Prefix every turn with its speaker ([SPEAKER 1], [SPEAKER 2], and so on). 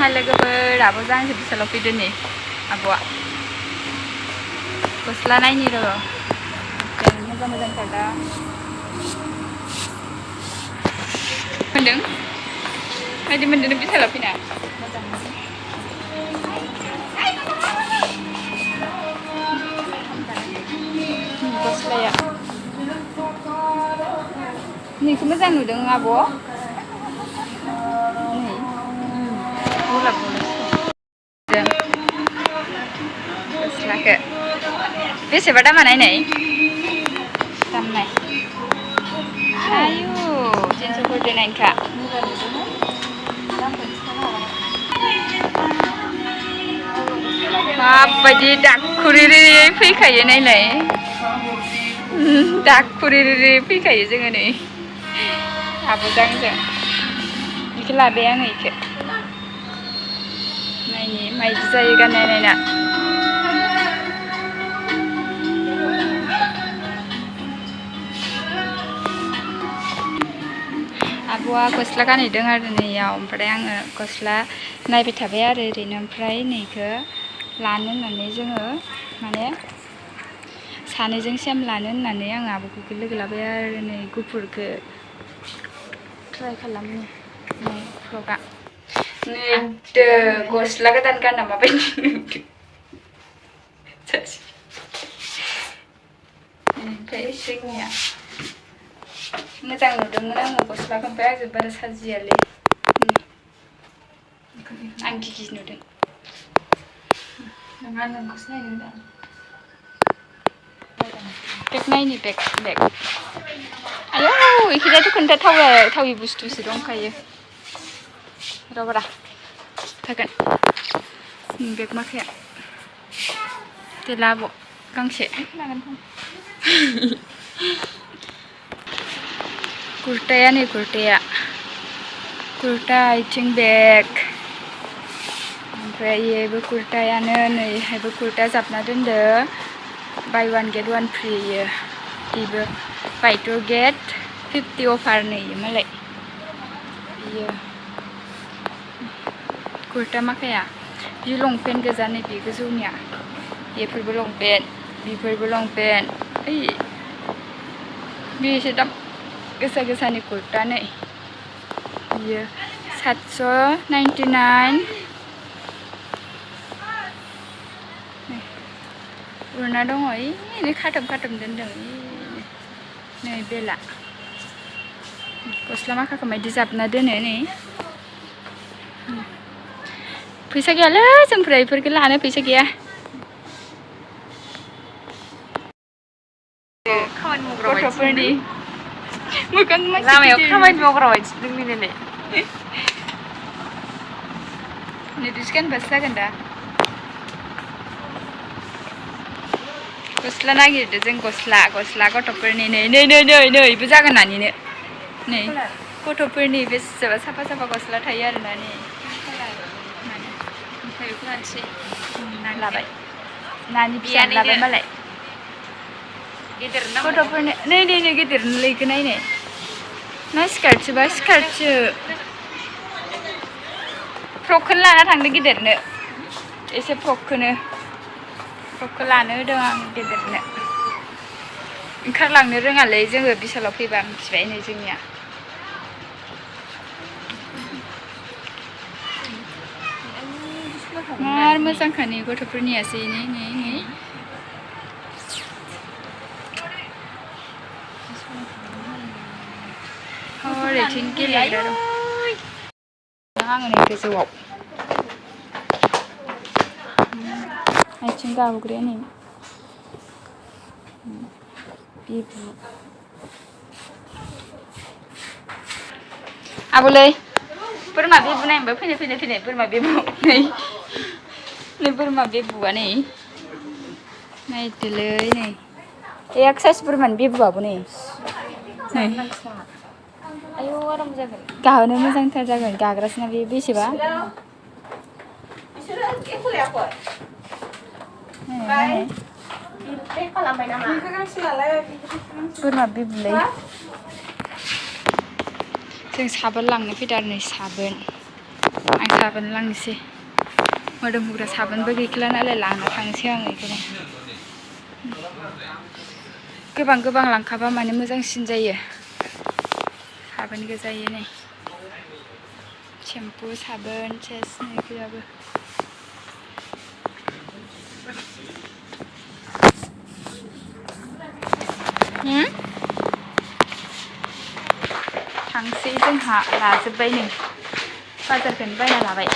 [SPEAKER 1] hai logoफोर आब'जों आंजों बिसालाव फैदो नै आब'आ गस्ला नायनि र' मोजां मोजांथार दा मोनदों बायदि मोनदों नों बिसालाव फैना गस्लाया नैखौ मोजां नुदों आब' नै गलाब गस्लाखौ बेसेबा दामा नायनाय दाम नाय आयु 349 खा माबायदि दाखुरिरि फैखायो नायलाय दाखुरिरि फैखायो जोङो नै आब'जों आंजों बेखौ लाबाय आङो बेखौ नायनि मायदि जायो गाननाय नायना आब'आ गस्ला गानहैदों आरो नैयाव ओमफ्राय आङो गस्ला नायबाय थाबाय आरो ओरैनो ओमफ्राय नैखौ लानो होननानै जोङो माने सानैजों सेम लानो होननानै आं आब'खौ लोगो लाबाय आरो नै गुफुरखौ ट्राइ खालामनि नै फ्रकआ नै गस्ला गोदान गानना माबायदि नुदों ओमफ्राय जोंनिया मोजां नुदोंमोन आङो गस्लाखौ ओमफ्राय आंजों बारा साजियालै आं गिगि नुदों नङा नोंखौसो नायनो होदों बेग नायनि बेग आयौ इखिजायथ' खोन्था थावि बुस्थुसो दंखायो र'ब्रा थागोन बेग माखाया दे लाब' गांसे कुर्ताया नै कुर्ता आथिं बेग ओमफ्राय बेबो कुर्तायानो नैहायबो कुर्ता जाबना दोनदो बाय वान गेट वान फ्रि बेबो बाय टु गेट 50 अफार नै मालाय बियो कुर्ता माखाया बि लंपेन्ट गोजा नै बे गोजौनिया बेफोरबो लंपेन्ट ओइ बेसे दाम गोसा-गोसानि कुर्ता नै बियो 799 उरना दङ ओइ खाथब दोनदों नै बेला गस्ला माखाखौ मायदि जाबना दोनो नै फैसा गैयालै जोंफ्रा बेफोरखौ लानो फैसा गैया गथ'फोरनि मोखां लामायाव खामानि मावग्रा बायदि दोंलायलाय बिदिसो गानबासो जागोन दा गस्ला नागिरदो जों गस्ला गथ'फोरनि नैबो जागोन नानिनो नै गथ'फोरनि बेसेबा साफा गस्ला थायो आरो ना नै ओमफ्राय बेखौ लानोसै लाबाय नानि फिसा लाबाय मालाय गथ'फोरनो नै गेदेरनो इखौ नायनाय ना स्कार्टसोबा स्कार्टसो फ्रकखौनो लाना थांदो गेदेरनो एसे फ्रकखौ लानो होदों आं गेदेरनो ओंखारलांनो रोङालै जोङो बिसालाव फैबा मिथिबाय नै जोंनिया मार मोजांखानि गथ'फोरनियासै नै ओरैथिं गेलेग्रा दं आङो नै गोजौआव आथिं गाहुग्राया नै बिबु आब'लै बोरमा बिबु नायनोबो फैनाय बोरमा बिबु नै बोरमा बिबुआ नै नायदोलै नै एक साइज बोरमानि बिबुआबो नै आयौ आराम जागोन गाहोनो मोजांथार जागोन गाग्रासोना बे बेसेबा बोरमा बिबुलै जों साबोन लांनो फैदों आरो नै साबोन आं साबोन लांनोसै मोदोम हुग्रा साबोनबो गैखाला नालाय लांना थांनोसै आं बेखौनो गोबां गोबां लांखाबा माने मोजांसिन जायो साबोन गोजायै नै सेम्पु साबोन सेस नैफोराबो थांसै जोंहा लाजोब्बाय नै बाजारखौनो बायना लाबाय